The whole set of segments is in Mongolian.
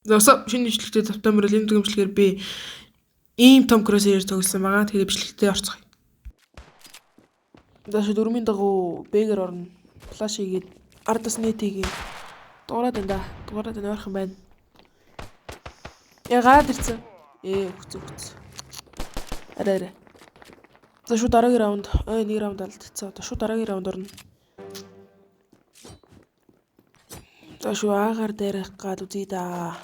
За шинэ бичлэгтээ Септембер энэ бичлэгээр би ийм том кроссээр тоглосон байгаа. Тэгээд бичлэгтээ орцгоё. Дааш 4-ийн дагуу Б-гэр орно. Флаш хийгээд ардас нэтийг дуурайд энэ ойрхон байна. Гараад ирсэн. Хүч. Арай. За шууд дараагийн раунд. Нэг раунд алдчихсан. Одоо шууд дараагийн раунд орно. За шууд аагаар дээрх гад үзье да.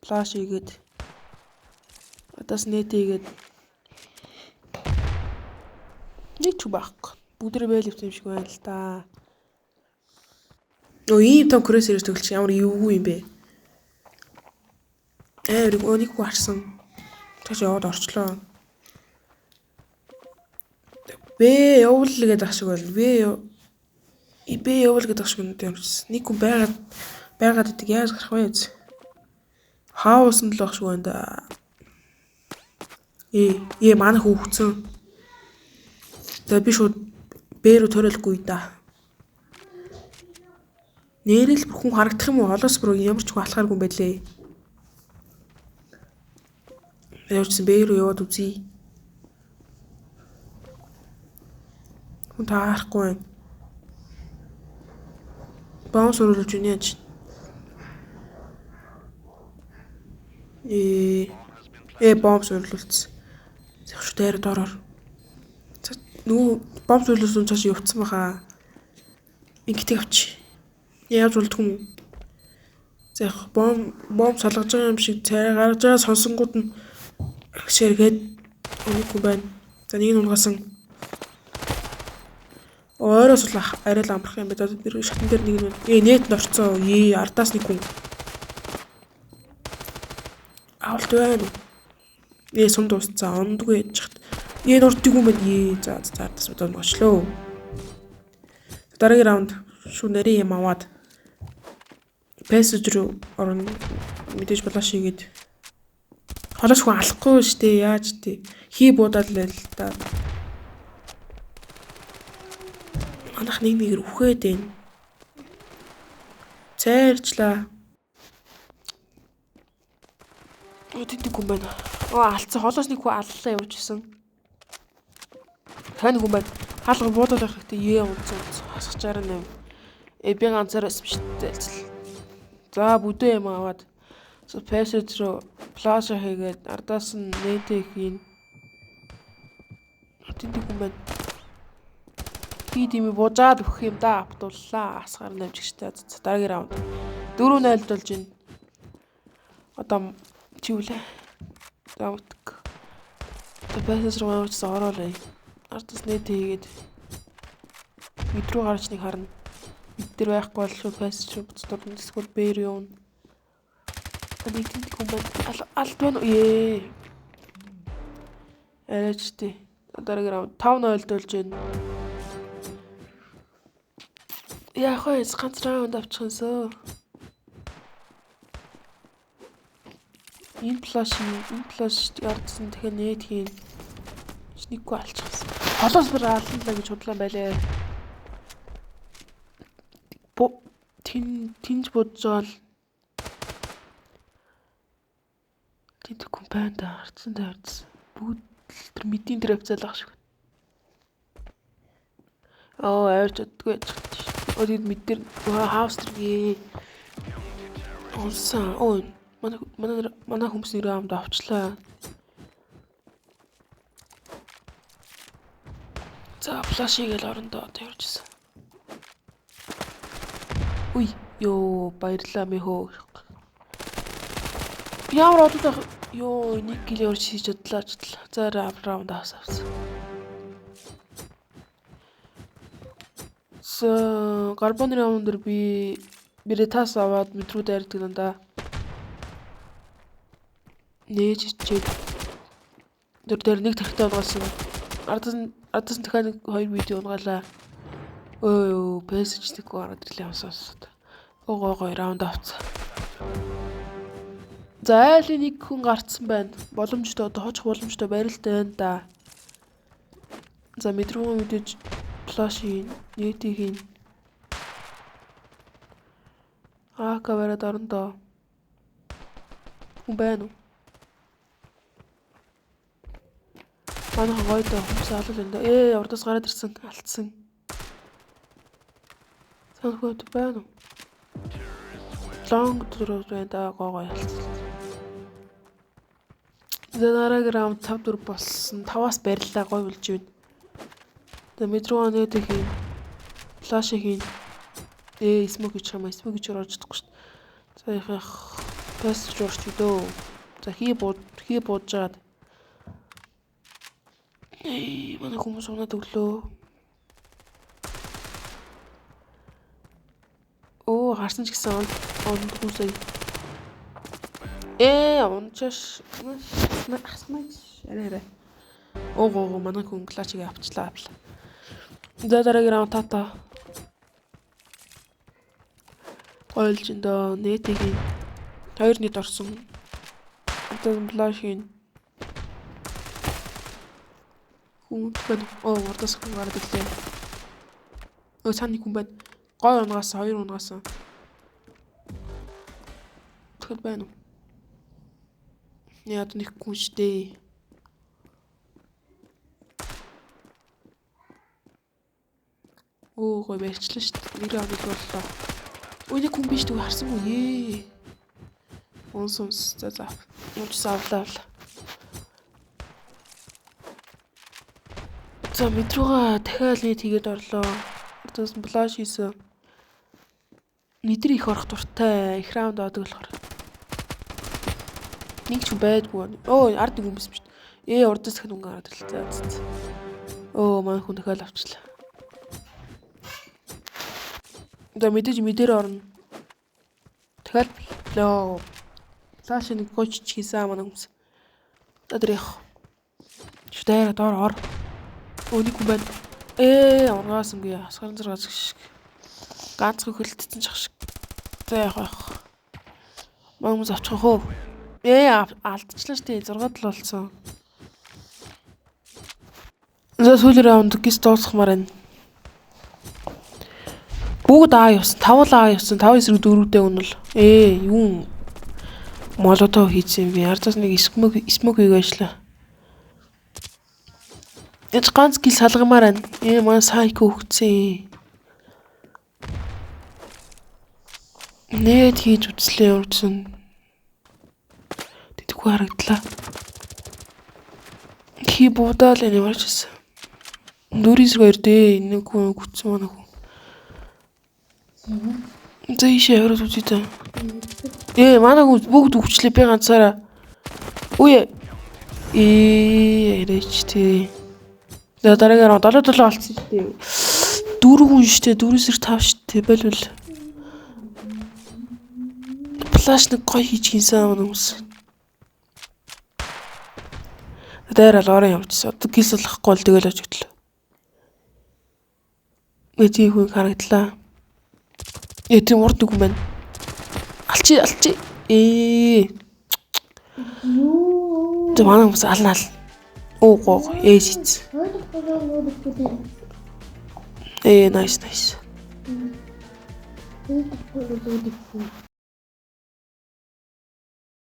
Флаш хийгээд ардас нэтийгээд нэг ч байхгүй. Бүгдээ бэл юм шиг байна л да. Ийм том кроссээр тоглож ямар эвгүй юм бэ? Нэг хүү харсан. Тэгж яваад орчлоо. Б явуул гэдэг шиг байна. Б явуул гэдэг шиг юмсэн. Нэг хүн байгаад идэг яаж гарах вэ? Хаусан л байх шиг байна да. Манай хүүхцэн. За би шууд Б рүү төрөлгүй да. Нэрэл хүн харагдах юм уу? Холоос бүр ямар ч хүн алхааргүй юм байлээ. Явчихсан Б рүү яваад үзье. Хүн таарахгүй байна. Баунс оруулж үнэ яаж. Бомбс оруулсан. Зөвхөн дээр дороор. Нөгөө бомбс оруулсан цааш явцсан баха. Ингэдэг авчи. Яаж болдгоо юм? За бомб салгаж байгаа юм шиг царай гаргаж байгаа сонсонгууд нь ширгээд нэг хүн байна. За нэг нь унгасан. Ойроос л арай л амарх юм байна. Тэр шатн дээр нэг нь нэт норцсон. Ардаас нэг хүн. Авалт байна. Сум дуусцсан. Ондгүй яж хат. Нурддаг юм байна. За ардаас удаа ночлоо. Дараагийн раунд шууд нарийн юм аваад пэсэж рүү орно. Мэдээж флаш хийгээд холоос хүн алахгүй штэ яаж тий хий буудаад л байл та. Манайх нэг үхээд байна. Цайрчлаа. Тэнд хүн байна. Алдсан холоос нэг хүн аллаа явж исэн. Тань хүн байна. Хаалга буудаад байх хэрэгтэй унцсан. Хасах 68. Би ганцаараас биш зэлцэл. За бүдээ юм аваад пэсэж рүү флаш хийгээд ардаас нь нэтийг хийн. Тэнд хүн байна. Би тийм буужаад өгөх юм да. Автууллаа. Асгаар навж гişтэй. Дараагийн раунд. 4-0 болж байна. Одоо чивлээ. Давтг. Пэсэж рүү явж ороолаа. Ардаас нэт хийгээд бид рүү гарч нэг харна. Бид тэр байхгүй бол шууд пэсэж рүү буцаад эсвэл бээр явна. Нэг тийм хүн байна. Алт байна. Арайчтэй. Дараагийн раунд 5-0 болж байна. Яах вэ? Ганц раунд авчихсан. Энэ флаш гардсан тэгэхээр нэт хийн. Нэггүй алчихсан. Холоос бүр аллаа гэж худлаа байлаа. Тинж бодож байгаа л тэд хүн байна да харцсан тавьдсан. Бүгд тэр мэдийн тэр авцаалах шиг. Аварч удгүй яж. Тэд мэдэр хаустэргээ. Онсан. Манай хүмүүс нэр амд авчлаа. За флаш хийгээл орондоо тавьчихсан. Баярлаа мэхөө. Ямар одод нэг кил орж хийж бодлоо. За раунд авсан. Карбон раундэр би бирэтас аваад метрүү дайрдаг дандаа. Нээж чиг. Тэр нэг тархитай унгасан. Ардаас дахиад 2 видео унгаалаа. Пэсэжтэйг ороод ирлээ авсаад. Гой раунд авцсан. За айлын нэг хүн гарцсан байна. Боломжтой одоо хожих боломжтой барилтай байна да. За метрүү мэдээж флаш хийн, нэтийг хийн. Камерад орондоо. Хүн байна уу? Манай гойдоо хүмүүс алуул энэ. Урдаас гараад ирсэн. Алдсан. Санхүүд байна уу? Лонг дөрөв байна да гой алдсан. Дараагийн раунд 5-4 болсон. 5-аас барьлаа гой болж байна. Тэгээ метро нээд хийн. Флаш хийн. Смок гэж хамаа. Смок гэж орж чадахгүй шүү дээ. За их пас жуурч өдөө. За хий буудажгаад. Манай хүмүүс унаад өглөө. Харсан ч гэсэн онд хүмүүсээ. Унчаш. Арай. Манай хүн клачиг авчлаа. За дараагийн раунд тата. Ойлж энэ нэтийг 2 нийт орсон. Одоо флаш хийн. Хүн байна. Урдаас хүн гараад ирлээ. Цааны хүн байна. Гой унгаас 2 унгаас. Тэгэхэд байна уу? Яа нэг хүн штэ. Гой барьчлаа штэ. Нэр аваад боллоо. Нэг хүн биш тэгвэл харсангүй. Унсумс за. Юу ч савлаа. За метрога дахиад нэг тэгээд орлоо. Тэс флаш хийсэн. Нидэр их орох дуртай. Их раунд аадаг болохоор. Нэг ч байдгүй. Ард нэг хүн биш шүү дээ. Урдаас дахин хүн гараад ирлээ. За. Манай хүн дахиад авчлаа. За мэдээж орно. Дахиад лөө. Флаш нэг гоч хийсэн манай хүмүүс. За тэр яах. Шүтээр доор ор. Нэг хүн байна. Ургаасангүй асгарын зэрэг шиг. Ганц хөлтсөн ч ах шиг. За яах. Хүмүүс авчих хөө. Алдчихлаа штэ 6-7 болсон. За сүүлийн раунд гис дуусгамаар байна. Бүгд явсан. 5 явсан. 5 эсрэг 4-тэй үнэл. Юу молотов хийсэн юм би. Ардаас нэг смок хийгээшлээ. Энд ганц гил салгамаар байна. Манай сайко хөгцсөн. Нэт хийж үзлээ урдсан. Тэтгэхгүй харагдлаа. Хий буудаал энэ марчсан. 4-2 дээ. Нэг хүн гүцсэн манай хүн. За ийшээ хараад үзье та. Манай хүн бүгд өвчлээ би ганцаараа. Эрэчтэй. За дараагийн 7-7 болсон шүү дээ. 4 хүн шүү дээ. 4-5 шүү дээ. Болвол. Флаш нэг гой хийж гинсэн хүмүүс. Дээр алгаараа явчихсан. Одоо гис болохгүй л тэгэл ажиглаа. Эдийн хүн харагдлаа. Тийм урд нэг хүн байна. Алчи. Тэ манай хүмүүс алнаал. Ээжиц. Nice.